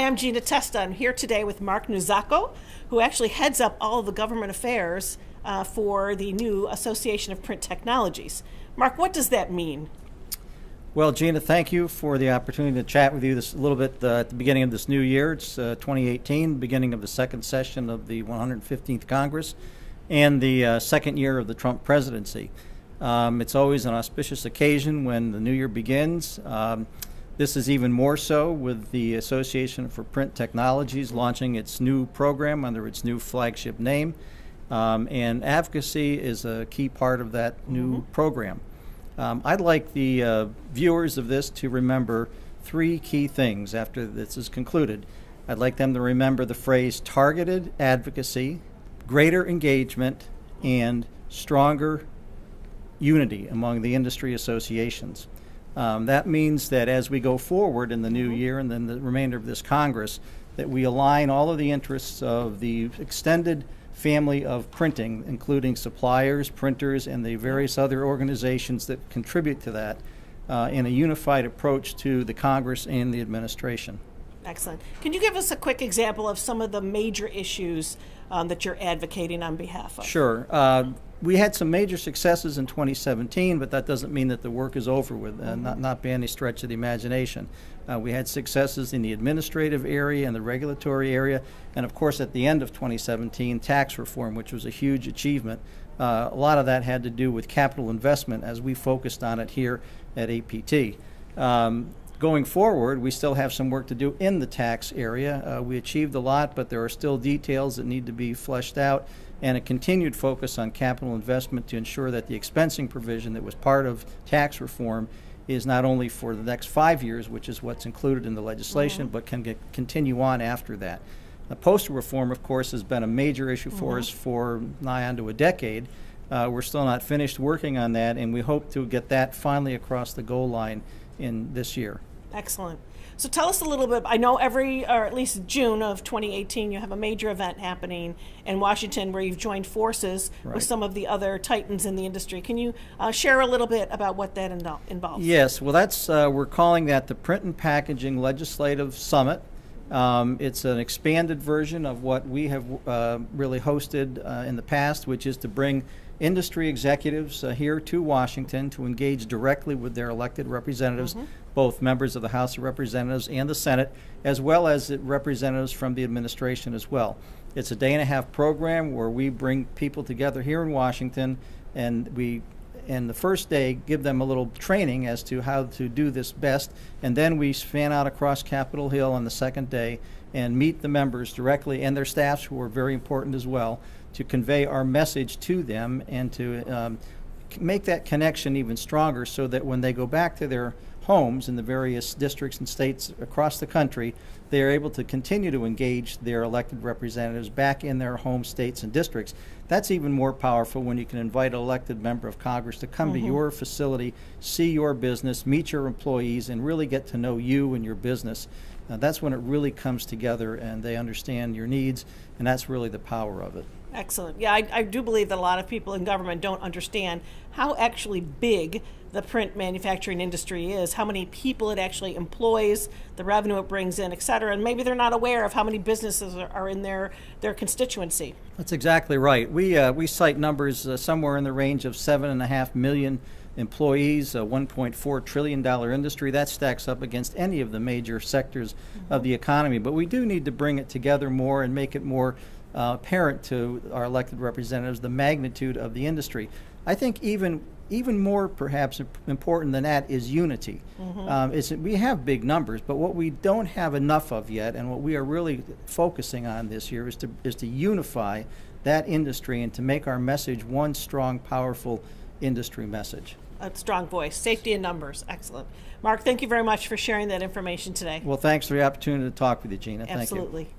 I'm Gina Testa. I'm here today with Mark Nuzzaco, who actually heads up all of the government affairs for the new Association of Print Technologies. Mark, what does that mean? Well, Gina, thank you for the opportunity to chat with you this a little bit at the beginning of this new year. It's 2018, beginning of the second session of the 115th Congress and the second year of the Trump presidency. It's always an auspicious occasion when the new year begins. This is even more so with the Association for Print Technologies launching its new program under its new flagship name. And advocacy is a key part of that new program. I'd like the viewers of this to remember three key things after this is concluded. I'd like them to remember the phrase targeted advocacy, greater engagement, and stronger unity among the industry associations. That means that as we go forward in the new year and then the remainder of this Congress, that we align all of the interests of the extended family of printing, including suppliers, printers, and the various other organizations that contribute to that in a unified approach to the Congress and the administration. Excellent. Can you give us a quick example of some of the major issues that you're advocating on behalf of? Sure. We had some major successes in 2017, but that doesn't mean that the work is over with, not by any stretch of the imagination. We had successes in the administrative area and the regulatory area, and of course at the end of 2017, tax reform, which was a huge achievement. A lot of that had to do with capital investment as we focused on it here at APT. Going forward, we still have some work to do in the tax area. We achieved a lot, but there are still details that need to be fleshed out, and a continued focus on capital investment to ensure that the expensing provision that was part of tax reform is not only for the next 5 years, which is what's included in the legislation, but can continue on after that. The postal reform, of course, has been a major issue for us for nigh onto a decade. We're still not finished working on that, and we hope to get that finally across the goal line in this year. Excellent. So tell us a little bit. I know or at least June of 2018, you have a major event happening in Washington where you've joined forces with some of the other titans in the industry. Can you share a little bit about what that involves? Yes. Well, that's we're calling that the Print and Packaging Legislative Summit. It's an expanded version of what we have really hosted in the past, which is to bring industry executives here to Washington to engage directly with their elected representatives, both members of the House of Representatives and the Senate, as well as representatives from the administration as well. It's a day-and-a-half program where we bring people together here in Washington, and we, in the first day, give them a little training as to how to do this best, and then we fan out across Capitol Hill on the second day and meet the members directly and their staffs, who are very important as well, to convey our message to them and to make that connection even stronger so that when they go back to their homes in the various districts and states across the country, they are able to continue to engage their elected representatives back in their home states and districts. That's even more powerful when you can invite an elected member of Congress to come to your facility, see your business, meet your employees, and really get to know you and your business. That's when it really comes together and they understand your needs, and that's really the power of it. Excellent. Yeah, I do believe that a lot of people in government don't understand how actually big the print manufacturing industry is, how many people it actually employs, the revenue it brings in, et cetera, and maybe they're not aware of how many businesses are in their constituency. That's exactly right. We cite numbers somewhere in the range of 7.5 million employees, a $1.4 trillion industry. That stacks up against any of the major sectors of the economy. But we do need to bring it together more and make it more apparent to our elected representatives the magnitude of the industry. I think even more perhaps important than that is unity. We have big numbers, but what we don't have enough of yet, and what we are really focusing on this year, is to unify that industry and to make our message one strong, powerful industry message. A strong voice, safety in numbers. Excellent. Mark, thank you very much for sharing that information today. Well, thanks for the opportunity to talk with you, Gina. Absolutely. Thank you.